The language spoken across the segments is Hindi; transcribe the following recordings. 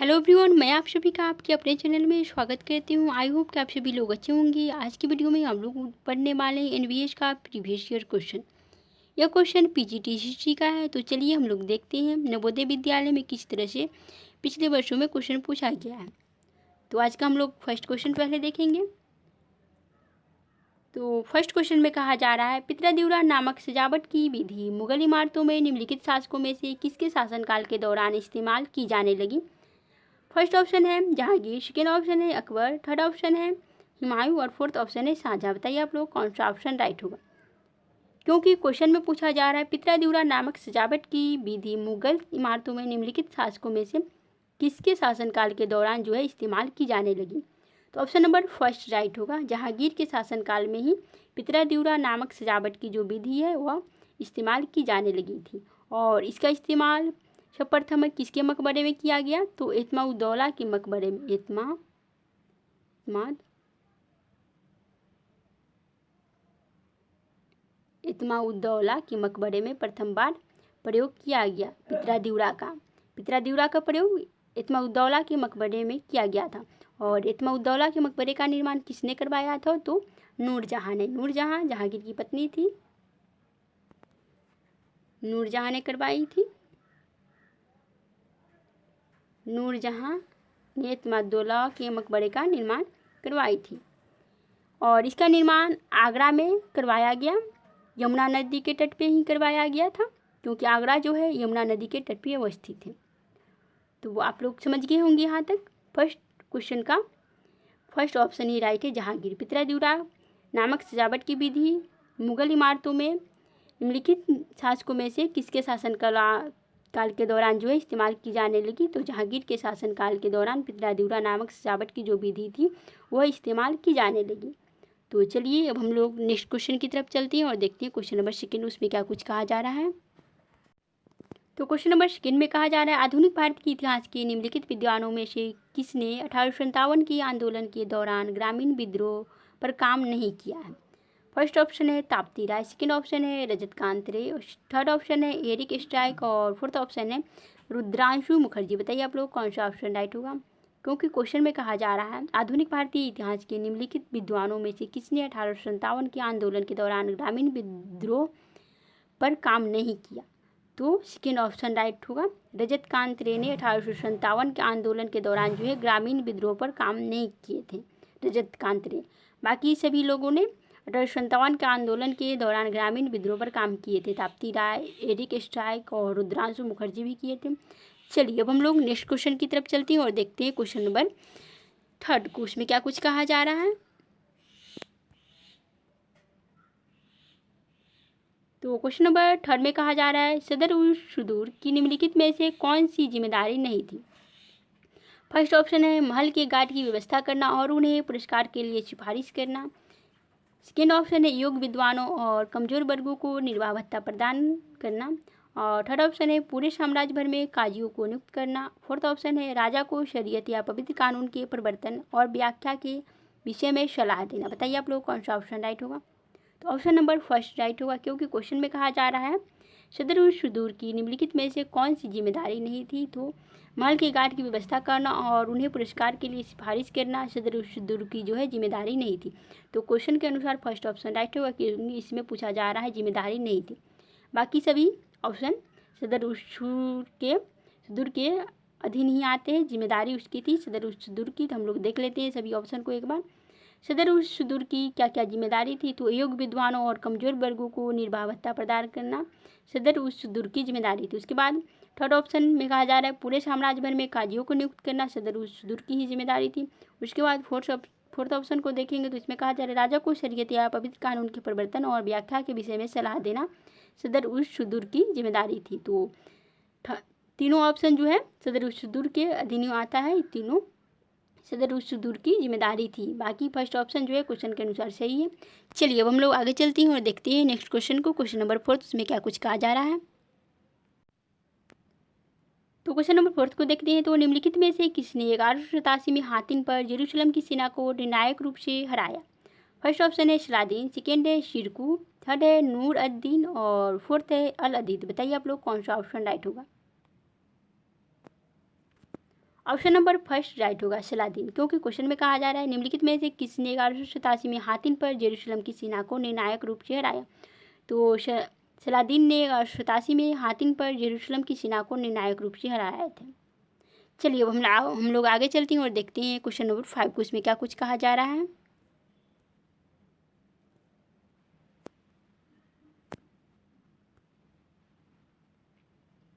हेलो एवरीवन, मैं आप सभी का आपके अपने चैनल में स्वागत करती हूँ। आई होप कि आप सभी लोग अच्छे होंगे। आज की वीडियो में हम लोग पढ़ने वाले हैं एनवीएस का प्रीवियस ईयर क्वेश्चन। यह क्वेश्चन पीजीटी हिस्ट्री का है। तो चलिए हम लोग देखते हैं नवोदय विद्यालय में किस तरह से पिछले वर्षों में क्वेश्चन पूछा गया है। तो आज का हम लोग फर्स्ट क्वेश्चन पहले देखेंगे। तो फर्स्ट क्वेश्चन में कहा जा रहा है, पितृदिउरा नामक सजावट की विधि मुगल इमारतों में निम्नलिखित शासकों में से किसके शासनकाल के दौरान इस्तेमाल की जाने लगी। फर्स्ट ऑप्शन है जहांगीर, सेकेंड ऑप्शन है अकबर, थर्ड ऑप्शन है हुमायूं और फोर्थ ऑप्शन है शाहजहां। बताइए आप लोग कौन सा ऑप्शन राइट होगा। क्योंकि क्वेश्चन में पूछा जा रहा है पितृदिउरा नामक सजावट की विधि मुगल इमारतों में निम्नलिखित शासकों में से किसके शासनकाल के दौरान जो है इस्तेमाल की जाने लगी। तो ऑप्शन नंबर फर्स्ट राइट होगा। जहांगीर के शासनकाल में ही पितृदिउरा नामक सजावट की जो विधि है वह इस्तेमाल की जाने लगी थी। और इसका इस्तेमाल सर्वप्रथम किसके मकबरे में किया गया, तो इत्माउद्दौला के मकबरे में इत्माउद्दौला के मकबरे में प्रथम बार प्रयोग किया गया पितृदिउरा का प्रयोग इत्माउद्दौला के मकबरे में किया गया था। और इत्माउद्दौला के मकबरे का निर्माण किसने करवाया था, तो नूरजहां ने। नूरजहां जहांगीर की पत्नी थी, नूरजहां ने करवाई थी। नूरजहां ने इत्माउद्दौला के मकबरे का निर्माण करवाई थी। और इसका निर्माण आगरा में करवाया गया, यमुना नदी के तट पे ही करवाया गया था, क्योंकि आगरा जो है यमुना नदी के तट पे अवस्थित है। तो वो आप लोग समझ गए होंगे यहाँ तक। फर्स्ट क्वेश्चन का फर्स्ट ऑप्शन ही राइट है। जहांगीर पितृदिउरा नामक सजावट की विधि मुगल इमारतों में निम्नलिखित शासकों में से किसके काल के दौरान जो है इस्तेमाल की जाने लगी। तो जहांगीर के शासनकाल के दौरान पितृदिउरा नामक सजावट की जो विधि थी वह इस्तेमाल की जाने लगी। तो चलिए अब हम लोग नेक्स्ट क्वेश्चन की तरफ चलते हैं और देखते हैं क्वेश्चन नंबर सेकेंड उसमें क्या कुछ कहा जा रहा है। तो क्वेश्चन नंबर सेकेंड में कहा जा रहा है, आधुनिक भारत के इतिहास के निम्नलिखित विद्वानों में से किसने 1857 के आंदोलन के दौरान ग्रामीण विद्रोह पर काम नहीं किया है। फर्स्ट ऑप्शन है ताप्ती राय, सेकेंड ऑप्शन है रजतकांत रे, थर्ड ऑप्शन है एरिक स्ट्राइक और फोर्थ ऑप्शन है रुद्रांशु मुखर्जी। बताइए आप लोग कौन सा ऑप्शन राइट होगा। क्योंकि क्वेश्चन में कहा जा रहा है आधुनिक भारतीय इतिहास के निम्नलिखित विद्वानों में से किसने 1857 के आंदोलन के दौरान ग्रामीण विद्रोह पर काम नहीं किया, तो सेकेंड ऑप्शन राइट होगा। रजतकांत रे ने 1857 के आंदोलन के दौरान जो है ग्रामीण विद्रोह पर काम नहीं किए थे, रजतकांत रे। बाकी सभी लोगों ने 1857 के आंदोलन के दौरान ग्रामीण विद्रोह पर काम किए थे। ताप्ती राय, एरिक स्ट्राइक और रुद्रांशु मुखर्जी भी किए थे। चलिए अब हम लोग नेक्स्ट क्वेश्चन की तरफ चलते हैं और देखते हैं क्वेश्चन नंबर थर्ड को उसमें क्या कुछ कहा जा रहा है। तो क्वेश्चन नंबर थर्ड में कहा जा रहा है, सदर उल सुदूर की निम्नलिखित में से कौन सी जिम्मेदारी नहीं थी। फर्स्ट ऑप्शन है महल के गार्ड की व्यवस्था करना और उन्हें पुरस्कार के लिए सिफारिश करना। सेकेंड ऑप्शन है योग्य विद्वानों और कमजोर वर्गों को निर्वाह भत्ता प्रदान करना। और थर्ड ऑप्शन है पूरे साम्राज्य भर में काजियों को नियुक्त करना। फोर्थ ऑप्शन है राजा को शरीयत या पवित्र कानून के प्रवर्तन और व्याख्या के विषय में सलाह देना। बताइए आप लोग कौन सा ऑप्शन राइट होगा। तो ऑप्शन नंबर फर्स्ट राइट होगा, क्योंकि क्वेश्चन में कहा जा रहा है सदर उल सुदूर की निम्नलिखित में से कौन सी जिम्मेदारी नहीं थी। तो महल के गार्ड की व्यवस्था करना और उन्हें पुरस्कार के लिए सिफारिश करना सदर उल सुदूर की जो है जिम्मेदारी नहीं थी। तो क्वेश्चन के अनुसार फर्स्ट ऑप्शन राइट होगा, क्योंकि इसमें पूछा जा रहा है जिम्मेदारी नहीं थी। बाकी सभी ऑप्शन सदर उल सुदूर के अधीन ही आते हैं, जिम्मेदारी उसकी थी सदर उल सुदूर की। तो हम लोग देख लेते हैं सभी ऑप्शन को एक बार। सदर उल सुदूर की क्या क्या जिम्मेदारी थी, तो योग्य विद्वानों और कमजोर वर्गों को निर्वाह भत्ता प्रदान करना सदर उल सुदूर की जिम्मेदारी थी। उसके बाद थर्ड ऑप्शन में कहा जा रहा है पूरे साम्राज्य भर में काजियों को नियुक्त करना सदर उल सुदूर की ही जिम्मेदारी थी। उसके बाद फोर्थ ऑप्शन को देखेंगे तो इसमें कहा जा रहा है राजा को शरीयत या पवित्र कानून के प्रवर्तन और व्याख्या के विषय में सलाह देना सदर उल सुदूर की जिम्मेदारी थी। तो तीनों ऑप्शन जो है सदर उल सुदूर के अधीन आता है, तीनों सदर उल सुदूर की जिम्मेदारी थी। बाकी फर्स्ट ऑप्शन जो है क्वेश्चन के अनुसार सही है। चलिए अब हम लोग आगे चलते हैं और देखते हैं नेक्स्ट क्वेश्चन को। क्वेश्चन नंबर फोर्थ उसमें क्या कुछ कहा जा रहा है। तो क्वेश्चन नंबर फोर्थ को देखते हैं। तो निम्नलिखित में से किसने 1187 में हातिम पर जेरूसलम की सेना को निर्णायक रूप से हराया। फर्स्ट ऑप्शन है सलादीन, सेकेंड है शिरकू, थर्ड है नूर अद-दीन और फोर्थ है अल अदीद। बताइए आप लोग कौन सा ऑप्शन राइट होगा। ऑप्शन नंबर फर्स्ट राइट होगा सलादीन, क्योंकि क्वेश्चन में कहा जा रहा है निम्नलिखित में से किसने 1187 में हातिन पर जेरूसलम की सेना को निर्णायक रूप से हराया। तो सलादीन ने 1187 में हातिन पर जेरूसलम की सेना को निर्णायक रूप से हराया था। चलिए अब हम लोग आगे चलते हैं और देखते हैं क्वेश्चन नंबर 5 को, इसमें क्या कुछ कहा जा रहा है।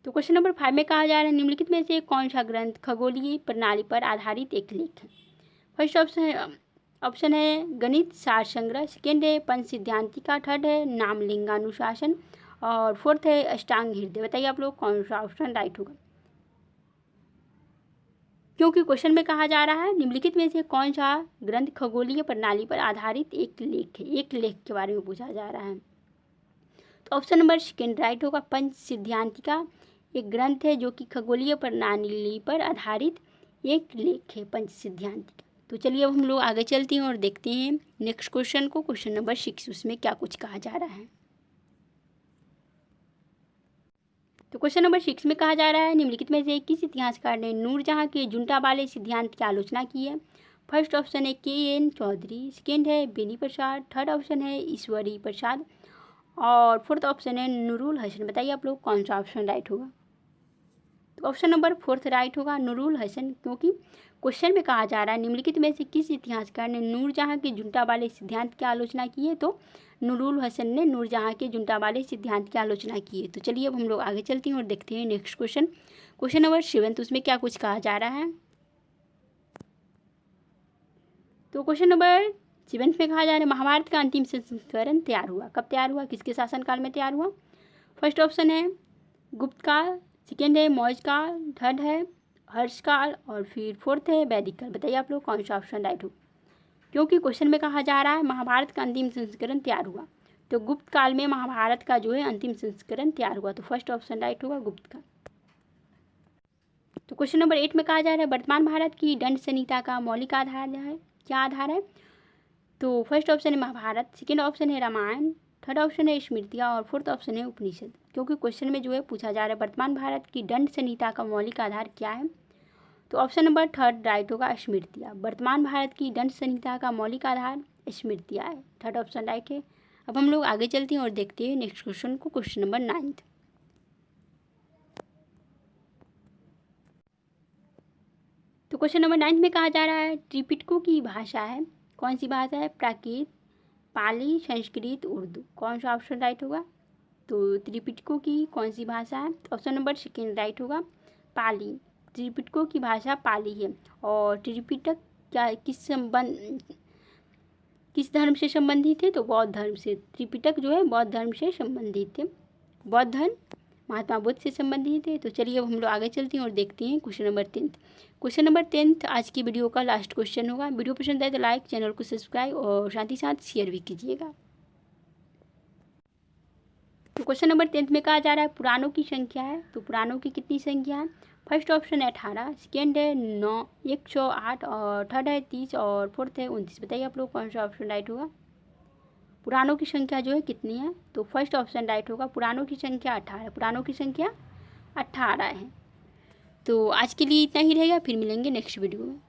तो क्वेश्चन नंबर 5 में कहा जा रहा है निम्नलिखित में से कौन सा ग्रंथ खगोलीय प्रणाली पर आधारित एक लेख है। फर्स्ट ऑप्शन है गणित सार संग्रह, सेकेंड है पंच सिद्धांतिका, थर्ड है नाम लिंगानुशासन और फोर्थ है अष्टांग हृदय। बताइए आप लोग कौन सा ऑप्शन राइट होगा। क्योंकि क्वेश्चन में कहा जा रहा है निम्नलिखित में से कौन सा ग्रंथ खगोलीय प्रणाली पर आधारित एक लेख है, एक लेख के बारे में पूछा जा रहा है। तो ऑप्शन नंबर सेकेंड राइट होगा पंच सिद्धांतिका एक ग्रंथ है जो कि खगोलीय प्रणाली पर आधारित एक लेख है, पंच सिद्धांतिका। तो चलिए अब हम लोग आगे चलते हैं और देखते हैं नेक्स्ट क्वेश्चन को, क्वेश्चन नंबर 6 उसमें क्या कुछ कहा जा रहा है। तो क्वेश्चन नंबर 6 में कहा जा रहा है निम्नलिखित में से किस इतिहासकार ने नूरजहां के जुंटा वाले सिद्धांत की आलोचना की है। फर्स्ट ऑप्शन है KN चौधरी, सेकेंड है बेनी प्रसाद, थर्ड ऑप्शन है ईश्वरी प्रसाद और फोर्थ ऑप्शन है नूरुल हसन। बताइए आप लोग कौन सा ऑप्शन राइट होगा। तो ऑप्शन नंबर फोर्थ राइट होगा नूरुल हसन, क्योंकि क्वेश्चन में कहा जा रहा है निम्नलिखित में से किस इतिहासकार ने नूरजहां के जुंटा वाले सिद्धांत की आलोचना की है। तो नूरुल हसन ने नूरजहां के जुंटा वाले सिद्धांत की आलोचना की है। तो चलिए अब हम लोग आगे चलते हैं और देखते हैं नेक्स्ट क्वेश्चन, क्वेश्चन नंबर 7 उसमें क्या कुछ कहा जा रहा है। तो क्वेश्चन नंबर 7 में कहा जा रहा है महाभारत का अंतिम संस्करण तैयार हुआ, कब तैयार हुआ, किसके शासनकाल में तैयार हुआ। फर्स्ट ऑप्शन है गुप्त काल, सेकेंड है मौर्य काल, थर्ड है हर्ष काल और फिर फोर्थ है वैदिक काल। बताइए आप लोग कौन सा ऑप्शन राइट हो। क्योंकि क्वेश्चन में कहा जा रहा है महाभारत का अंतिम संस्करण तैयार हुआ, तो गुप्त काल में महाभारत का जो है अंतिम संस्करण तैयार हुआ। तो फर्स्ट ऑप्शन राइट होगा गुप्त काल। तो क्वेश्चन नंबर 8 में कहा जा रहा है वर्तमान भारत की दंड संहिता का मौलिक आधार है, क्या आधार है। तो फर्स्ट ऑप्शन है महाभारत, सेकेंड ऑप्शन है रामायण, थर्ड ऑप्शन है स्मृतियाँ और फोर्थ ऑप्शन है उपनिषद। क्योंकि क्वेश्चन में जो है पूछा जा रहा है वर्तमान भारत की दंड संहिता का मौलिक आधार क्या है। तो ऑप्शन नंबर थर्ड राइट होगा स्मृतियाँ। वर्तमान भारत की दंड संहिता का मौलिक आधार स्मृतियाँ है, थर्ड ऑप्शन राइट है। अब हम लोग आगे चलते हैं और देखते हैं नेक्स्ट क्वेश्चन को, क्वेश्चन नंबर 9। तो क्वेश्चन नंबर 9 में कहा जा रहा है त्रिपिटकों की भाषा है, कौन सी भाषा है, प्राकृत, पाली, संस्कृत, उर्दू। कौन सा ऑप्शन राइट होगा। तो त्रिपिटकों की कौन सी भाषा है। ऑप्शन नंबर सेकेंड राइट होगा पाली, त्रिपिटकों की भाषा पाली है। और त्रिपिटक क्या किस धर्म से संबंधित है, तो बौद्ध धर्म से। त्रिपिटक जो है बौद्ध धर्म से संबंधित है, बौद्ध धर्म महात्मा बुद्ध से संबंधित है। तो चलिए अब हम लोग आगे चलते हैं और देखते हैं क्वेश्चन नंबर 10। क्वेश्चन नंबर 10 आज की वीडियो का लास्ट क्वेश्चन होगा। वीडियो पसंद आए तो लाइक, चैनल को सब्सक्राइब और साथ ही साथ शेयर भी कीजिएगा। तो क्वेश्चन नंबर 10 में कहा जा रहा है पुराणों की संख्या है, तो पुराणों की कितनी संख्या है। फर्स्ट ऑप्शन है 18, सेकेंड है 108 और थर्ड है 30 और फोर्थ है 29। बताइए आप लोग कौन सा ऑप्शन राइट होगा। पुराणों की संख्या जो है कितनी है, तो फर्स्ट ऑप्शन राइट होगा पुराणों की संख्या 18, पुराणों की संख्या 18 है। तो आज के लिए इतना ही रहेगा, फिर मिलेंगे नेक्स्ट वीडियो में।